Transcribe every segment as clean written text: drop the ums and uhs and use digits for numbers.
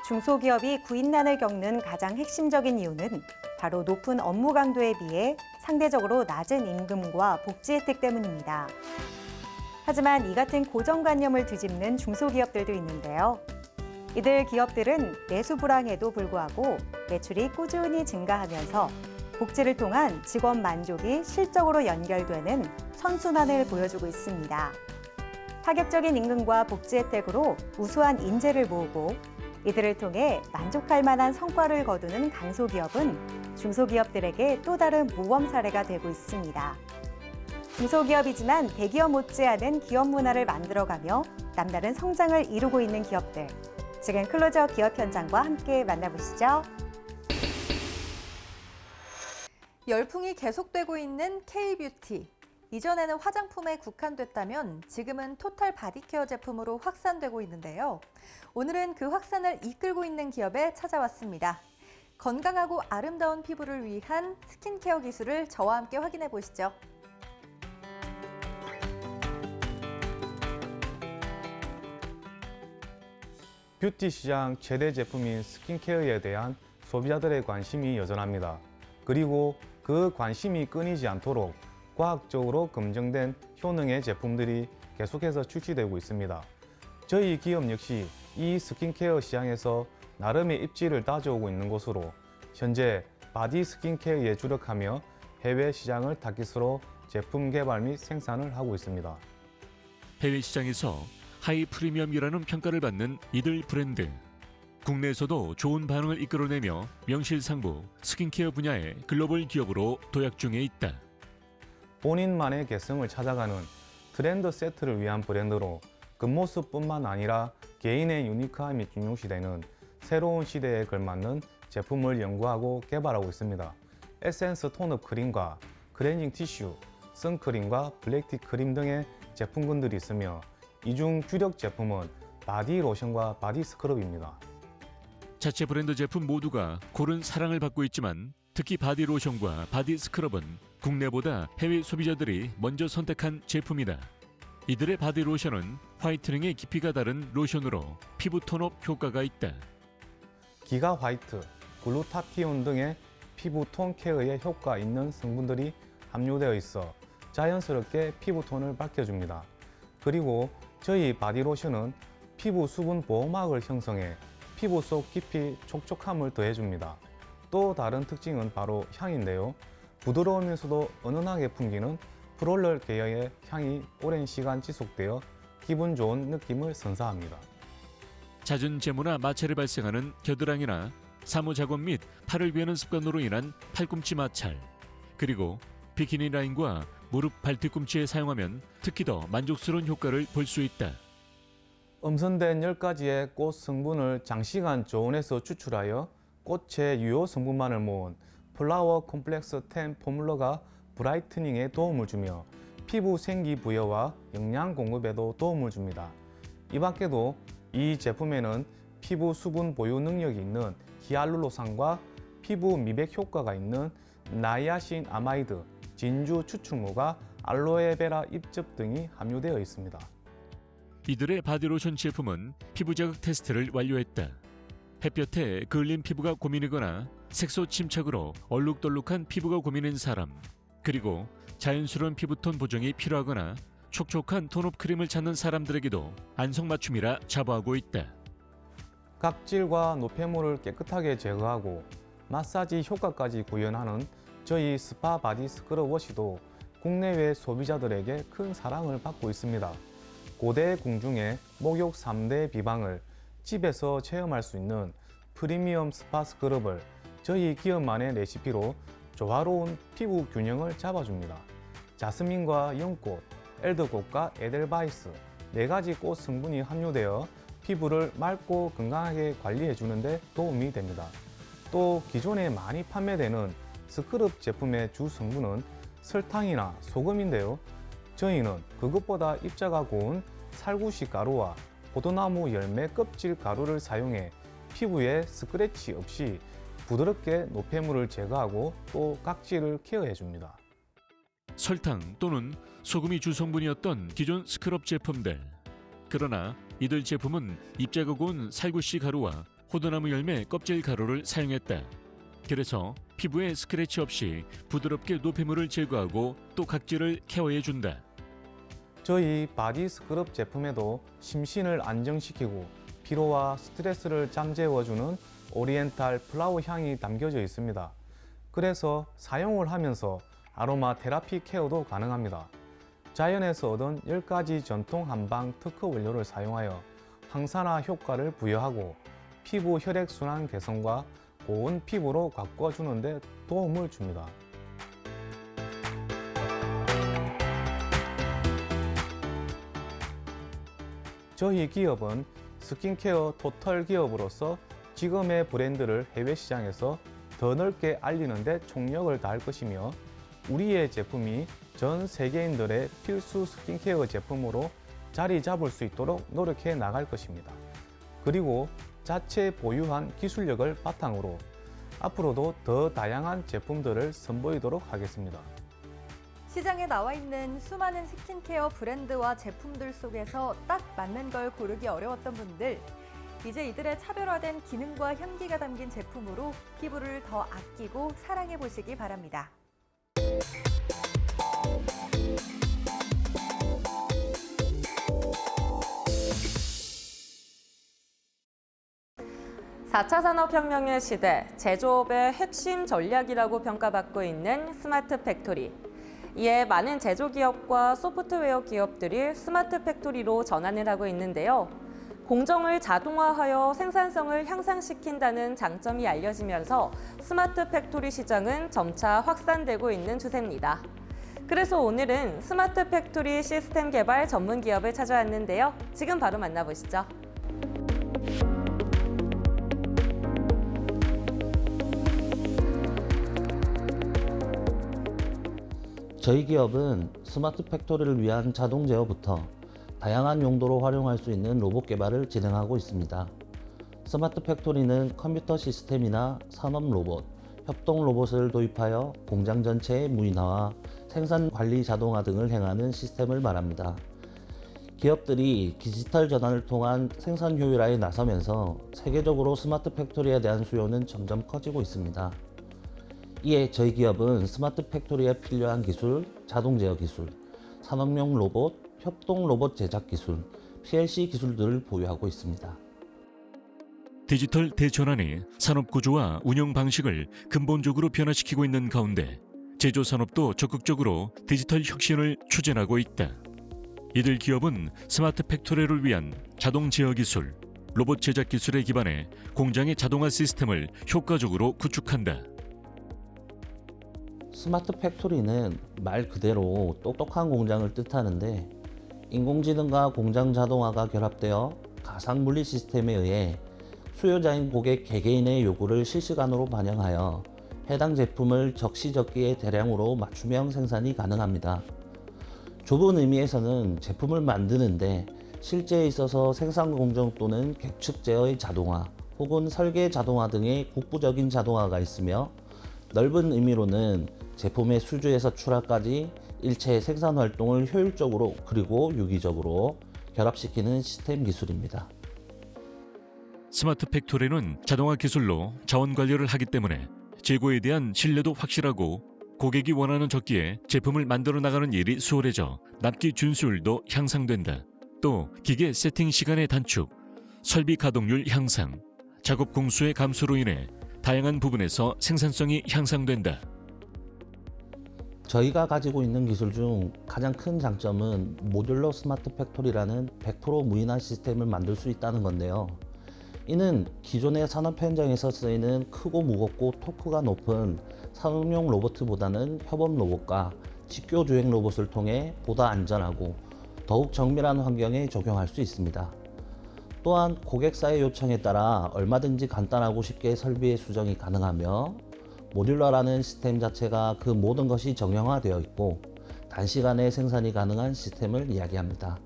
중소기업이 구인난을 겪는 가장 핵심적인 이유는 바로 높은 업무 강도에 비해 상대적으로 낮은 임금과 복지 혜택 때문입니다. 하지만 이 같은 고정관념을 뒤집는 중소기업들도 있는데요. 이들 기업들은 내수 불황에도 불구하고 매출이 꾸준히 증가하면서 복지를 통한 직원 만족이 실적으로 연결되는 선순환을 보여주고 있습니다. 파격적인 임금과 복지 혜택으로 우수한 인재를 모으고 이들을 통해 만족할 만한 성과를 거두는 강소기업은 중소기업들에게 또 다른 모범 사례가 되고 있습니다. 중소기업이지만 대기업 못지않은 기업 문화를 만들어가며 남다른 성장을 이루고 있는 기업들. 지금 클로즈업 기업 현장과 함께 만나보시죠. 열풍이 계속되고 있는 K-뷰티. 이전에는 화장품에 국한됐다면 지금은 토탈 바디케어 제품으로 확산되고 있는데요. 오늘은 그 확산을 이끌고 있는 기업에 찾아왔습니다. 건강하고 아름다운 피부를 위한 스킨케어 기술을 저와 함께 확인해 보시죠. 뷰티 시장 최대 제품인 스킨케어에 대한 소비자들의 관심이 여전합니다. 그리고 그 관심이 끊이지 않도록 과학적으로 검증된 효능의 제품들이 계속해서 출시되고 있습니다. 저희 기업 역시 이 스킨케어 시장에서 나름의 입지를 다져오고 있는 곳으로 현재 바디 스킨케어에 주력하며 해외 시장을 타깃으로 제품 개발 및 생산을 하고 있습니다. 해외 시장에서 하이 프리미엄이라는 평가를 받는 이들 브랜드. 국내에서도 좋은 반응을 이끌어내며 명실상부 스킨케어 분야의 글로벌 기업으로 도약 중에 있다. 본인만의 개성을 찾아가는 트렌드 세트를 위한 브랜드로 겉모습뿐만 아니라 개인의 유니크함이 중요시되는 새로운 시대에 걸맞는 제품을 연구하고 개발하고 있습니다. 에센스 톤업 크림과 클렌징 티슈, 선크림과 블랙티 크림 등의 제품군들이 있으며 이 중 주력 제품은 바디 로션과 바디 스크럽입니다. 자체 브랜드 제품 모두가 고른 사랑을 받고 있지만 특히 바디 로션과 바디 스크럽은 국내보다 해외 소비자들이 먼저 선택한 제품이다. 이들의 바디 로션은 화이트닝의 깊이가 다른 로션으로 피부 톤업 효과가 있다. 기가 화이트, 글루타티온 등의 피부 톤 케어에 효과 있는 성분들이 함유되어 있어 자연스럽게 피부톤을 밝혀줍니다. 그리고 저희 바디로션은 피부 수분 보호막을 형성해 피부 속 깊이 촉촉함을 더해줍니다. 또 다른 특징은 바로 향인데요. 부드러우면서도 은은하게 풍기는 프롤럴 계열의 향이 오랜 시간 지속되어 기분 좋은 느낌을 선사합니다. 잦은 제모나 마찰이 발생하는 겨드랑이나 사무 작업 및 팔을 베는 습관으로 인한 팔꿈치 마찰, 그리고 비키니 라인과 무릎 발뒤꿈치에 사용하면 특히 더 만족스러운 효과를 볼 수 있다. 엄선된 10가지의 꽃 성분을 장시간 저온에서 추출하여 꽃의 유효 성분만을 모은 플라워 콤플렉스 10 포뮬러가 브라이트닝에 도움을 주며 피부 생기 부여와 영양 공급에도 도움을 줍니다. 이 밖에도 이 제품에는 피부 수분 보유 능력이 있는 히알루론산과 피부 미백 효과가 있는 나이아신 아마이드, 진주 추출물과 알로에베라 잎즙 등이 함유되어 있습니다. 이들의 바디로션 제품은 피부 자극 테스트를 완료했다. 햇볕에 그을린 피부가 고민이거나 색소 침착으로 얼룩덜룩한 피부가 고민인 사람, 그리고 자연스러운 피부톤 보정이 필요하거나 촉촉한 톤업 크림을 찾는 사람들에게도 안성맞춤이라 자부하고 있다. 각질과 노폐물을 깨끗하게 제거하고 마사지 효과까지 구현하는 저희 스파 바디 스크럽 워시도 국내외 소비자들에게 큰 사랑을 받고 있습니다. 고대 궁중의 목욕 3대 비방을 집에서 체험할 수 있는 프리미엄 스파 스크럽을 저희 기업만의 레시피로 조화로운 피부 균형을 잡아줍니다. 자스민과 연꽃, 엘더꽃과 에델바이스 4가지 꽃 성분이 함유되어 피부를 맑고 건강하게 관리해 주는데 도움이 됩니다. 또 기존에 많이 판매되는 스크럽 제품의 주 성분은 설탕이나 소금인데요. 저희는 그것보다 입자가 고운 살구시 가루와 포도나무 열매 껍질 가루를 사용해 피부에 스크래치 없이 부드럽게 노폐물을 제거하고 또 각질을 케어해 줍니다. 설탕 또는 소금이 주성분이었던 기존 스크럽 제품들. 그러나 이들 제품은 입자가 고운 살구씨 가루와 포도나무 열매 껍질 가루를 사용했다. 그래서 피부에 스크래치 없이 부드럽게 노폐물을 제거하고 또 각질을 케어해준다. 저희 바디 스크럽 제품에도 심신을 안정시키고 피로와 스트레스를 잠재워주는 오리엔탈 플라워 향이 담겨져 있습니다. 그래서 사용을 하면서 아로마 테라피 케어도 가능합니다. 자연에서 얻은 10가지 전통 한방 특허 원료를 사용하여 항산화 효과를 부여하고 피부 혈액순환 개선과 고운 피부로 가꿔주는 데 도움을 줍니다. 저희 기업은 스킨케어 토털 기업으로서 지금의 브랜드를 해외 시장에서 더 넓게 알리는 데 총력을 다할 것이며 우리의 제품이 전 세계인들의 필수 스킨케어 제품으로 자리 잡을 수 있도록 노력해 나갈 것입니다. 그리고 자체 보유한 기술력을 바탕으로 앞으로도 더 다양한 제품들을 선보이도록 하겠습니다. 시장에 나와 있는 수많은 스킨케어 브랜드와 제품들 속에서 딱 맞는 걸 고르기 어려웠던 분들, 이제 이들의 차별화된 기능과 향기가 담긴 제품으로 피부를 더 아끼고 사랑해 보시기 바랍니다. 4차 산업혁명의 시대, 제조업의 핵심 전략이라고 평가받고 있는 스마트 팩토리. 이에 많은 제조기업과 소프트웨어 기업들이 스마트 팩토리로 전환을 하고 있는데요. 공정을 자동화하여 생산성을 향상시킨다는 장점이 알려지면서 스마트 팩토리 시장은 점차 확산되고 있는 추세입니다. 그래서 오늘은 스마트 팩토리 시스템 개발 전문 기업을 찾아왔는데요. 지금 바로 만나보시죠. 저희 기업은 스마트 팩토리를 위한 자동 제어부터 다양한 용도로 활용할 수 있는 로봇 개발을 진행하고 있습니다. 스마트 팩토리는 컴퓨터 시스템이나 산업 로봇, 협동 로봇을 도입하여 공장 전체의 무인화와 생산 관리 자동화 등을 행하는 시스템을 말합니다. 기업들이 디지털 전환을 통한 생산 효율화에 나서면서 세계적으로 스마트 팩토리에 대한 수요는 점점 커지고 있습니다. 이에 저희 기업은 스마트 팩토리에 필요한 기술, 자동 제어 기술, 산업용 로봇, 협동 로봇 제작 기술, PLC 기술들을 보유하고 있습니다. 디지털 대전환이 산업 구조와 운영 방식을 근본적으로 변화시키고 있는 가운데 제조 산업도 적극적으로 디지털 혁신을 추진하고 있다. 이들 기업은 스마트 팩토리를 위한 자동 제어 기술, 로봇 제작 기술에 기반해 공장의 자동화 시스템을 효과적으로 구축한다. 스마트 팩토리는 말 그대로 똑똑한 공장을 뜻하는데 인공지능과 공장 자동화가 결합되어 가상 분리 시스템에 의해 수요자인 고객 개개인의 요구를 실시간으로 반영하여 해당 제품을 적시적기에 대량으로 맞춤형 생산이 가능합니다. 좁은 의미에서는 제품을 만드는데 실제에 있어서 생산 공정 또는 객측 제어의 자동화 혹은 설계 자동화 등의 국부적인 자동화가 있으며 넓은 의미로는 제품의 수주에서 출하까지 일체의 생산 활동을 효율적으로 그리고 유기적으로 결합시키는 시스템 기술입니다. 스마트 팩토리는 자동화 기술로 자원 관리를 하기 때문에 재고에 대한 신뢰도 확실하고 고객이 원하는 적기에 제품을 만들어 나가는 일이 수월해져 납기 준수율도 향상된다. 또 기계 세팅 시간의 단축, 설비 가동률 향상, 작업 공수의 감소로 인해 다양한 부분에서 생산성이 향상된다. 저희가 가지고 있는 기술 중 가장 큰 장점은 모듈러 스마트 팩토리라는 100% 무인화 시스템을 만들 수 있다는 건데요. 이는 기존의 산업 현장에서 쓰이는 크고 무겁고 토크가 높은 산업용 로봇보다는 협업 로봇과 직교 주행 로봇을 통해 보다 안전하고 더욱 정밀한 환경에 적용할 수 있습니다. 또한 고객사의 요청에 따라 얼마든지 간단하고 쉽게 설비의 수정이 가능하며 모듈러라는 시스템 자체가 그 모든 것이 정형화되어 있고 단시간에 생산이 가능한 시스템을 이야기합니다.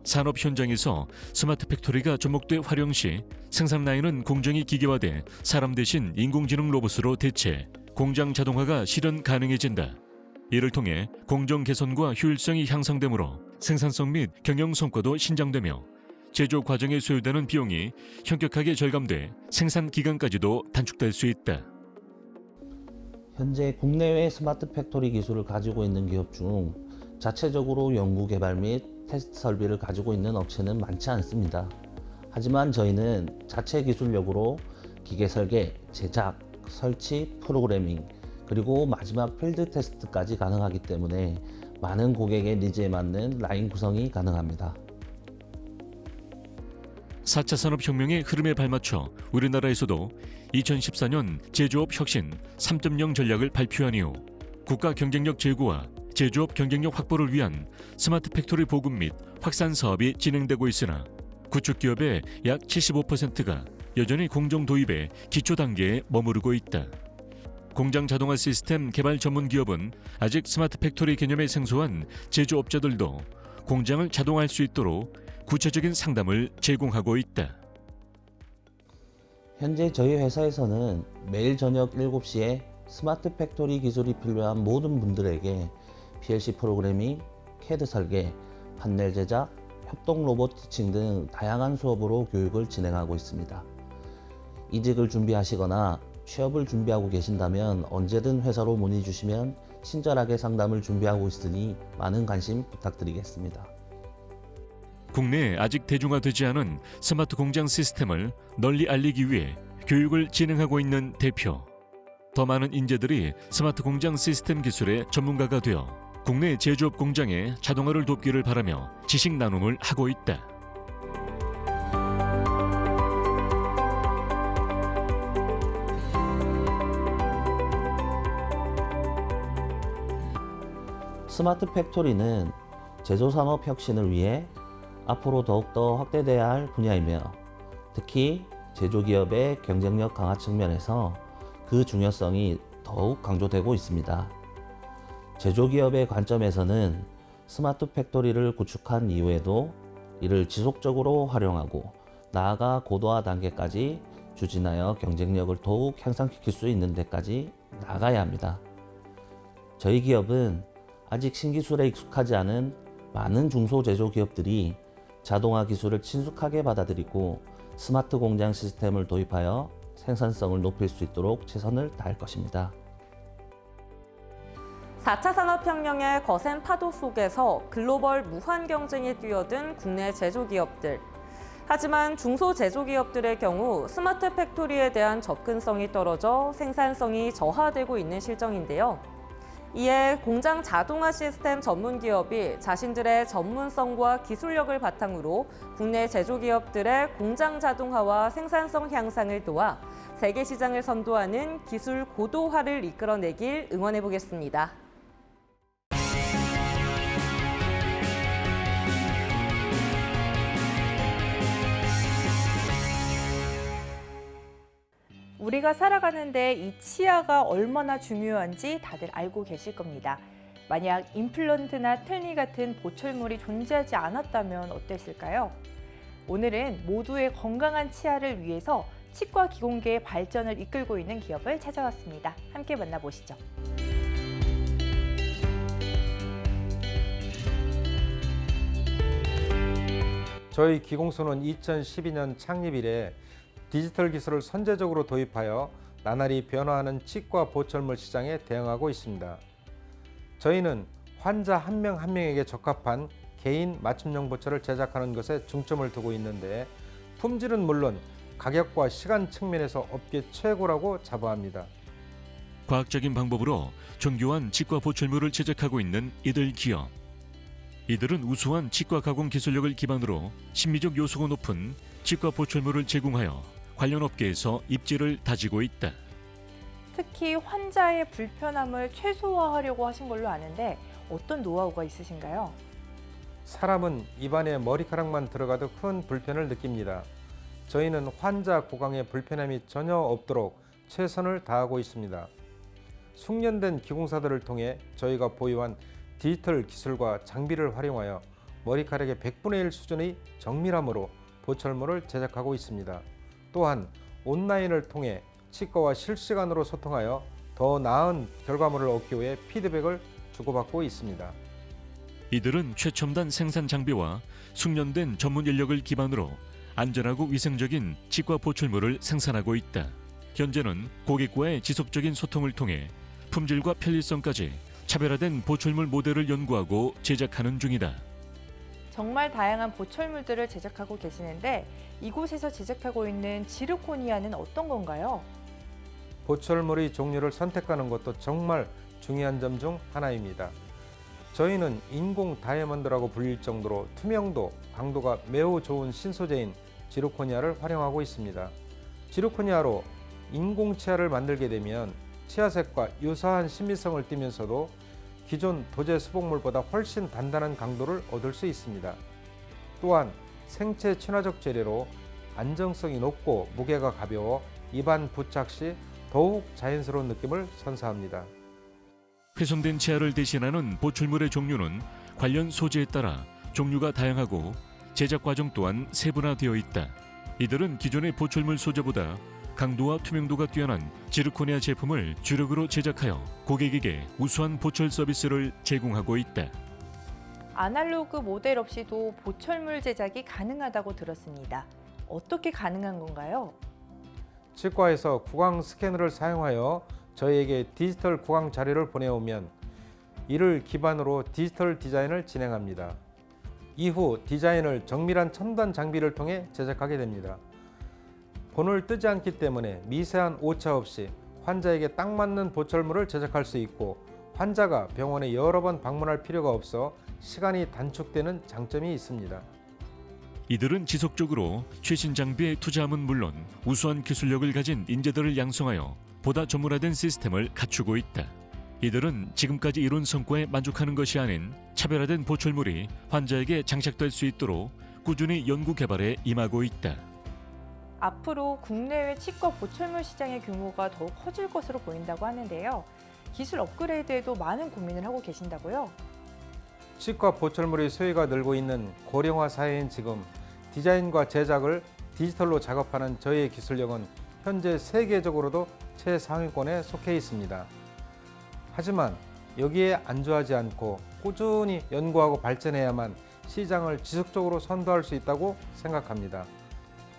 산업 현장에서 스마트 팩토리가 접목돼 활용 시 생산 라인은 공정이 기계화돼 사람 대신 인공지능 로봇으로 대체, 공장 자동화가 실현 가능해진다. 이를 통해 공정 개선과 효율성이 향상되므로 생산성 및 경영 성과도 신장되며 제조 과정에 소요되는 비용이 현격하게 절감돼 생산 기간까지도 단축될 수 있다. 현재 국내외 스마트 팩토리 기술을 가지고 있는 기업 중 자체적으로 연구 개발 및 테스트 설비를 가지고 있는 업체는 많지 않습니다. 하지만 저희는 자체 기술력으로 기계 설계, 제작, 설치, 프로그래밍, 그리고 마지막 필드 테스트까지 가능하기 때문에 많은 고객의 니즈에 맞는 라인 구성이 가능합니다. 4차 산업혁명의 흐름에 발맞춰 우리나라에서도 2014년 제조업 혁신 3.0 전략을 발표한 이후 국가 경쟁력 제고와 제조업 경쟁력 확보를 위한 스마트 팩토리 보급 및 확산 사업이 진행되고 있으나 구축 기업의 약 75%가 여전히 공정 도입의 기초 단계에 머무르고 있다. 공장 자동화 시스템 개발 전문 기업은 아직 스마트 팩토리 개념에 생소한 제조업자들도 공장을 자동화할 수 있도록 구체적인 상담을 제공하고 있다. 현재 저희 회사에서는 매일 저녁 7시에 스마트 팩토리 기술이 필요한 모든 분들에게 PLC 프로그래밍, CAD 설계, 판넬 제작, 협동 로봇 티칭 등 다양한 수업으로 교육을 진행하고 있습니다. 이직을 준비하시거나 취업을 준비하고 계신다면 언제든 회사로 문의 주시면 친절하게 상담을 준비하고 있으니 많은 관심 부탁드리겠습니다. 국내에 아직 대중화되지 않은 스마트 공장 시스템을 널리 알리기 위해 교육을 진행하고 있는 대표. 더 많은 인재들이 스마트 공장 시스템 기술의 전문가가 되어 국내 제조업 공장의 자동화를 돕기를 바라며 지식 나눔을 하고 있다. 스마트 팩토리는 제조산업 혁신을 위해 앞으로 더욱더 확대돼야 할 분야이며 특히 제조기업의 경쟁력 강화 측면에서 그 중요성이 더욱 강조되고 있습니다. 제조기업의 관점에서는 스마트 팩토리를 구축한 이후에도 이를 지속적으로 활용하고 나아가 고도화 단계까지 추진하여 경쟁력을 더욱 향상시킬 수 있는 데까지 나아가야 합니다. 저희 기업은 아직 신기술에 익숙하지 않은 많은 중소제조기업들이 자동화 기술을 친숙하게 받아들이고 스마트 공장 시스템을 도입하여 생산성을 높일 수 있도록 최선을 다할 것입니다. 4차 산업혁명의 거센 파도 속에서 글로벌 무한 경쟁에 뛰어든 국내 제조기업들. 하지만 중소제조기업들의 경우 스마트 팩토리에 대한 접근성이 떨어져 생산성이 저하되고 있는 실정인데요. 이에 공장 자동화 시스템 전문 기업이 자신들의 전문성과 기술력을 바탕으로 국내 제조기업들의 공장 자동화와 생산성 향상을 도와 세계 시장을 선도하는 기술 고도화를 이끌어내길 응원해 보겠습니다. 우리가 살아가는데 이 치아가 얼마나 중요한지 다들 알고 계실 겁니다. 만약 임플란트나 틀니 같은 보철물이 존재하지 않았다면 어땠을까요? 오늘은 모두의 건강한 치아를 위해서 치과 기공계의 발전을 이끌고 있는 기업을 찾아왔습니다. 함께 만나보시죠. 저희 기공소는 2012년 창립 이래 디지털 기술을 선제적으로 도입하여 나날이 변화하는 치과 보철물 시장에 대응하고 있습니다. 저희는 환자 한 명 한 명에게 적합한 개인 맞춤형 보철을 제작하는 것에 중점을 두고 있는데 품질은 물론 가격과 시간 측면에서 업계 최고라고 자부합니다. 과학적인 방법으로 정교한 치과 보철물을 제작하고 있는 이들 기업. 이들은 우수한 치과 가공 기술력을 기반으로 심미적 요소가 높은 치과 보철물을 제공하여 관련 업계에서 입지를 다지고 있다. 특히 환자의 불편함을 최소화하려고 하신 걸로 아는데 어떤 노하우가 있으신가요? 사람은 입안에 머리카락만 들어가도 큰 불편을 느낍니다. 저희는 환자 구강에 불편함이 전혀 없도록 최선을 다하고 있습니다. 숙련된 기공사들을 통해 저희가 보유한 디지털 기술과 장비를 활용하여 머리카락의 100분의 1 수준의 정밀함으로 보철물을 제작하고 있습니다. 또한 온라인을 통해 치과와 실시간으로 소통하여 더 나은 결과물을 얻기 위해 피드백을 주고받고 있습니다. 이들은 최첨단 생산 장비와 숙련된 전문 인력을 기반으로 안전하고 위생적인 치과 보철물을 생산하고 있다. 현재는 고객과의 지속적인 소통을 통해 품질과 편리성까지 차별화된 보철물 모델을 연구하고 제작하는 중이다. 정말 다양한 보철물들을 제작하고 계시는데 이곳에서 제작하고 있는 지르코니아는 어떤 건가요? 보철물의 종류를 선택하는 것도 정말 중요한 점 중 하나입니다. 저희는 인공 다이아몬드라고 불릴 정도로 투명도, 강도가 매우 좋은 신소재인 지르코니아를 활용하고 있습니다. 지르코니아로 인공 치아를 만들게 되면 치아색과 유사한 신비성을 띠면서도 기존 도제 수복물보다 훨씬 단단한 강도를 얻을 수 있습니다. 또한 생체 친화적 재료로 안정성이 높고 무게가 가벼워 입안 부착 시 더욱 자연스러운 느낌을 선사합니다. 훼손된 치아를 대신하는 보철물의 종류는 관련 소재에 따라 종류가 다양하고 제작 과정 또한 세분화되어 있다. 이들은 기존의 보철물 소재보다 강도와 투명도가 뛰어난 지르코니아 제품을 주력으로 제작하여 고객에게 우수한 보철 서비스를 제공하고 있다. 아날로그 모델 없이도 보철물 제작이 가능하다고 들었습니다. 어떻게 가능한 건가요? 치과에서 구강 스캐너를 사용하여 저희에게 디지털 구강 자료를 보내오면 이를 기반으로 디지털 디자인을 진행합니다. 이후 디자인을 정밀한 첨단 장비를 통해 제작하게 됩니다. 본을 뜨지 않기 때문에 미세한 오차 없이 환자에게 딱 맞는 보철물을 제작할 수 있고 환자가 병원에 여러 번 방문할 필요가 없어 시간이 단축되는 장점이 있습니다. 이들은 지속적으로 최신 장비에 투자함은 물론 우수한 기술력을 가진 인재들을 양성하여 보다 전문화된 시스템을 갖추고 있다. 이들은 지금까지 이룬 성과에 만족하는 것이 아닌 차별화된 보철물이 환자에게 장착될 수 있도록 꾸준히 연구 개발에 임하고 있다. 앞으로 국내외 치과 보철물 시장의 규모가 더욱 커질 것으로 보인다고 하는데요. 기술 업그레이드에도 많은 고민을 하고 계신다고요? 치과 보철물의 소유가 늘고 있는 고령화 사회인 지금 디자인과 제작을 디지털로 작업하는 저희의 기술력은 현재 세계적으로도 최상위권에 속해 있습니다. 하지만 여기에 안주하지 않고 꾸준히 연구하고 발전해야만 시장을 지속적으로 선도할 수 있다고 생각합니다.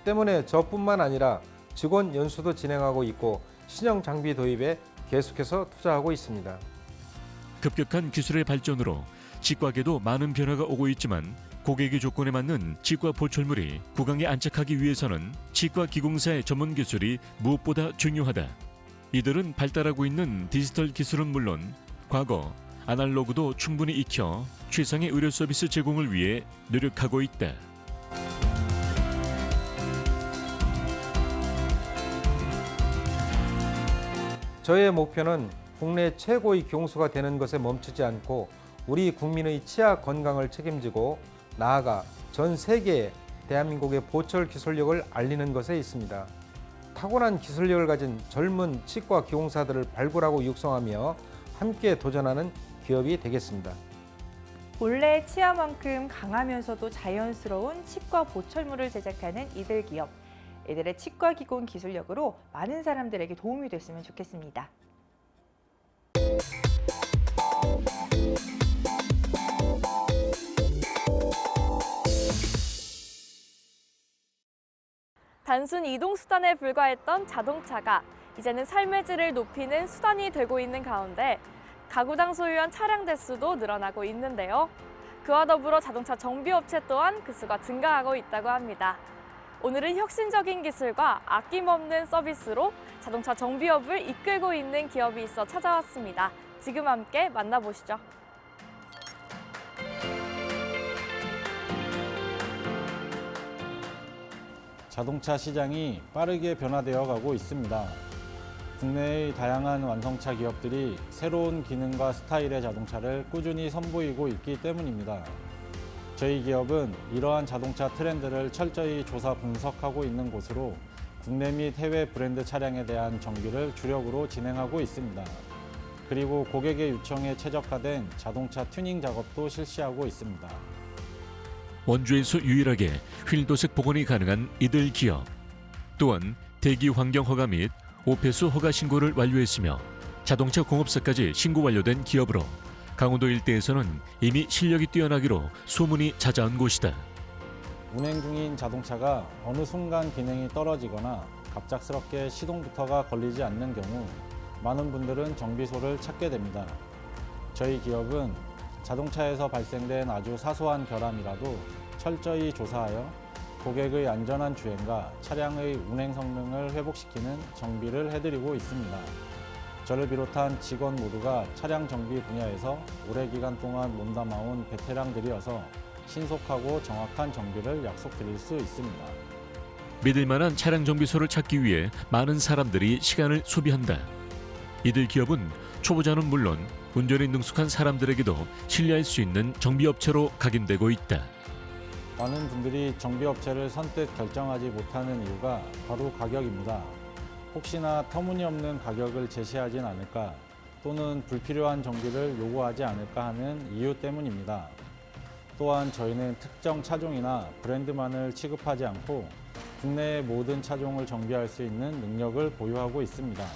때문에 저뿐만 아니라 직원 연수도 진행하고 있고 신형 장비 도입에 계속해서 투자하고 있습니다. 급격한 기술의 발전으로 치과계도 많은 변화가 오고 있지만 고객의 조건에 맞는 치과 보철물이 구강에 안착하기 위해서는 치과 기공사의 전문 기술이 무엇보다 중요하다. 이들은 발달하고 있는 디지털 기술은 물론 과거 아날로그도 충분히 익혀 최상의 의료 서비스 제공을 위해 노력하고 있다. 저의 목표는 국내 최고의 기공소가 되는 것에 멈추지 않고 우리 국민의 치아 건강을 책임지고 나아가 전 세계에 대한민국의 보철 기술력을 알리는 것에 있습니다. 타고난 기술력을 가진 젊은 치과 기공사들을 발굴하고 육성하며 함께 도전하는 기업이 되겠습니다. 본래 치아만큼 강하면서도 자연스러운 치과 보철물을 제작하는 이들 기업. 이들의 치과 기공 기술력으로 많은 사람들에게 도움이 됐으면 좋겠습니다. 단순 이동 수단에 불과했던 자동차가 이제는 삶의 질을 높이는 수단이 되고 있는 가운데 가구당 소유한 차량 대수도 늘어나고 있는데요. 그와 더불어 자동차 정비업체 또한 그 수가 증가하고 있다고 합니다. 오늘은 혁신적인 기술과 아낌없는 서비스로 자동차 정비업을 이끌고 있는 기업이 있어 찾아왔습니다. 지금 함께 만나보시죠. 자동차 시장이 빠르게 변화되어 가고 있습니다. 국내의 다양한 완성차 기업들이 새로운 기능과 스타일의 자동차를 꾸준히 선보이고 있기 때문입니다. 저희 기업은 이러한 자동차 트렌드를 철저히 조사 분석하고 있는 곳으로 국내 및 해외 브랜드 차량에 대한 정비를 주력으로 진행하고 있습니다. 그리고 고객의 요청에 최적화된 자동차 튜닝 작업도 실시하고 있습니다. 원주에서 유일하게 휠 도색 복원이 가능한 이들 기업. 또한 대기 환경 허가 및 오폐수 허가 신고를 완료했으며 자동차 공업사까지 신고 완료된 기업으로 강원도 일대에서는 이미 실력이 뛰어나기로 소문이 찾아온 곳이다. 운행 중인 자동차가 어느 순간 기능이 떨어지거나 갑작스럽게 시동부터가 걸리지 않는 경우 많은 분들은 정비소를 찾게 됩니다. 저희 기업은 자동차에서 발생된 아주 사소한 결함이라도 철저히 조사하여 고객의 안전한 주행과 차량의 운행 성능을 회복시키는 정비를 해드리고 있습니다. 저를 비롯한 직원 모두가 차량 정비 분야에서 오래 기간 동안 몸담아온 베테랑들이어서 신속하고 정확한 정비를 약속드릴 수 있습니다. 믿을 만한 차량 정비소를 찾기 위해 많은 사람들이 시간을 소비한다. 이들 기업은 초보자는 물론 운전에 능숙한 사람들에게도 신뢰할 수 있는 정비업체로 각인되고 있다. 많은 분들이 정비업체를 선뜻 결정하지 못하는 이유가 바로 가격입니다. 혹시나 터무니없는 가격을 제시하진 않을까 또는 불필요한 정비를 요구하지 않을까 하는 이유 때문입니다. 또한 저희는 특정 차종이나 브랜드만을 취급하지 않고 국내의 모든 차종을 정비할 수 있는 능력을 보유하고 있습니다.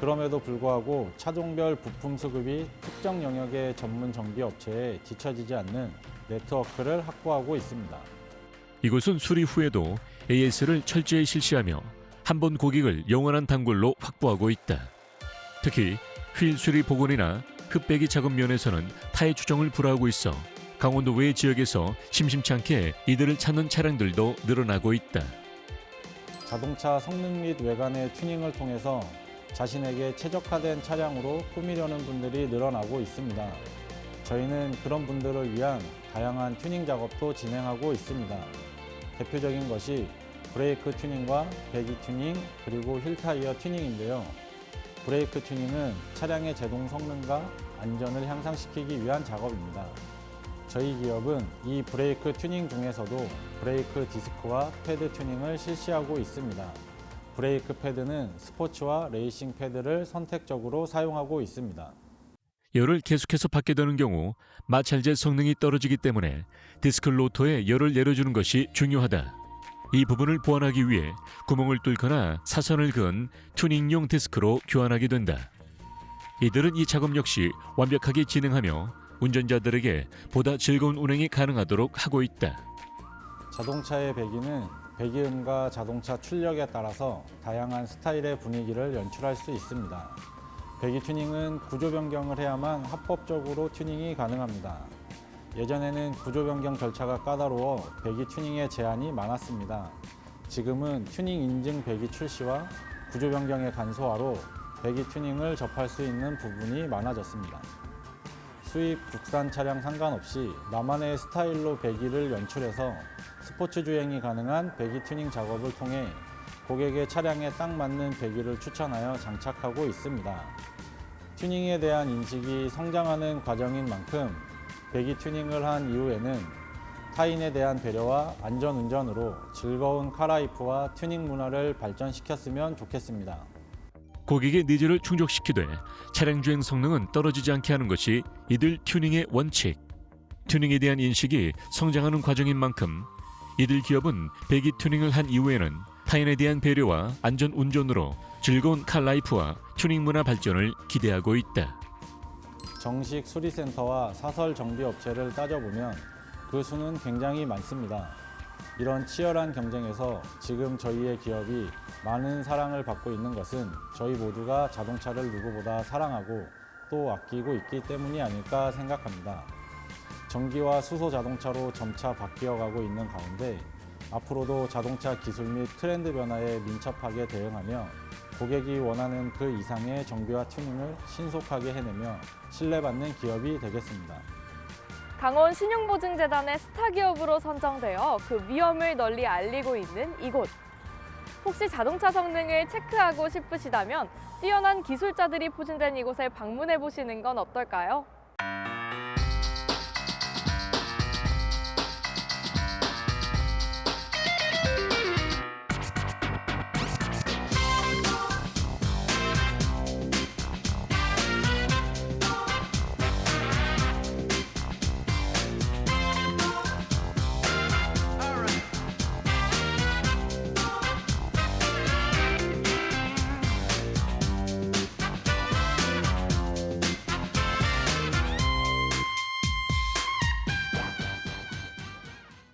그럼에도 불구하고 차종별 부품 수급이 특정 영역의 전문 정비업체에 뒤처지지 않는 네트워크를 확보하고 있습니다. 이곳은 수리 후에도 AS를 철저히 실시하며 한 번 고객을 영원한 단골로 확보하고 있다. 특히 휠 수리 복원이나 흡배기 작업 면에서는 타의 추정을 불허하고 있어 강원도 외 지역에서 심심치 않게 이들을 찾는 차량들도 늘어나고 있다. 자동차 성능 및 외관의 튜닝을 통해서 자신에게 최적화된 차량으로 꾸미려는 분들이 늘어나고 있습니다. 저희는 그런 분들을 위한 다양한 튜닝 작업도 진행하고 있습니다. 대표적인 것이 브레이크 튜닝과 배기 튜닝 그리고 휠 타이어 튜닝인데요. 브레이크 튜닝은 차량의 제동 성능과 안전을 향상시키기 위한 작업입니다. 저희 기업은 이 브레이크 튜닝 중에서도 브레이크 디스크와 패드 튜닝을 실시하고 있습니다. 브레이크 패드는 스포츠와 레이싱 패드를 선택적으로 사용하고 있습니다. 열을 계속해서 받게 되는 경우 마찰제 성능이 떨어지기 때문에 디스크 로터에 열을 내려주는 것이 중요하다. 이 부분을 보완하기 위해 구멍을 뚫거나 사선을 그은 튜닝용 디스크로 교환하게 된다. 이들은 이 작업 역시 완벽하게 진행하며 운전자들에게 보다 즐거운 운행이 가능하도록 하고 있다. 자동차의 배기는 배기음과 자동차 출력에 따라서 다양한 스타일의 분위기를 연출할 수 있습니다. 배기 튜닝은 구조 변경을 해야만 합법적으로 튜닝이 가능합니다. 예전에는 구조 변경 절차가 까다로워 배기 튜닝에 제한이 많았습니다. 지금은 튜닝 인증 배기 출시와 구조 변경의 간소화로 배기 튜닝을 접할 수 있는 부분이 많아졌습니다. 수입, 국산 차량 상관없이 나만의 스타일로 배기를 연출해서 스포츠 주행이 가능한 배기 튜닝 작업을 통해 고객의 차량에 딱 맞는 배기를 추천하여 장착하고 있습니다. 튜닝에 대한 인식이 성장하는 과정인 만큼 배기 튜닝을 한 이후에는 타인에 대한 배려와 안전운전으로 즐거운 카라이프와 튜닝 문화를 발전시켰으면 좋겠습니다. 고객의 니즈를 충족시키되 차량 주행 성능은 떨어지지 않게 하는 것이 이들 튜닝의 원칙. 튜닝에 대한 인식이 성장하는 과정인 만큼 이들 기업은 배기 튜닝을 한 이후에는 타인에 대한 배려와 안전 운전으로 즐거운 카라이프와 튜닝 문화 발전을 기대하고 있다. 정식 수리센터와 사설 정비업체를 따져보면 그 수는 굉장히 많습니다. 이런 치열한 경쟁에서 지금 저희의 기업이 많은 사랑을 받고 있는 것은 저희 모두가 자동차를 누구보다 사랑하고 또 아끼고 있기 때문이 아닐까 생각합니다. 전기와 수소 자동차로 점차 바뀌어가고 있는 가운데 앞으로도 자동차 기술 및 트렌드 변화에 민첩하게 대응하며 고객이 원하는 그 이상의 정비와 튜닝을 신속하게 해내며 신뢰받는 기업이 되겠습니다. 강원 신용보증재단의 스타 기업으로 선정되어 그 위험을 널리 알리고 있는 이곳. 혹시 자동차 성능을 체크하고 싶으시다면 뛰어난 기술자들이 포진된 이곳에 방문해 보시는 건 어떨까요?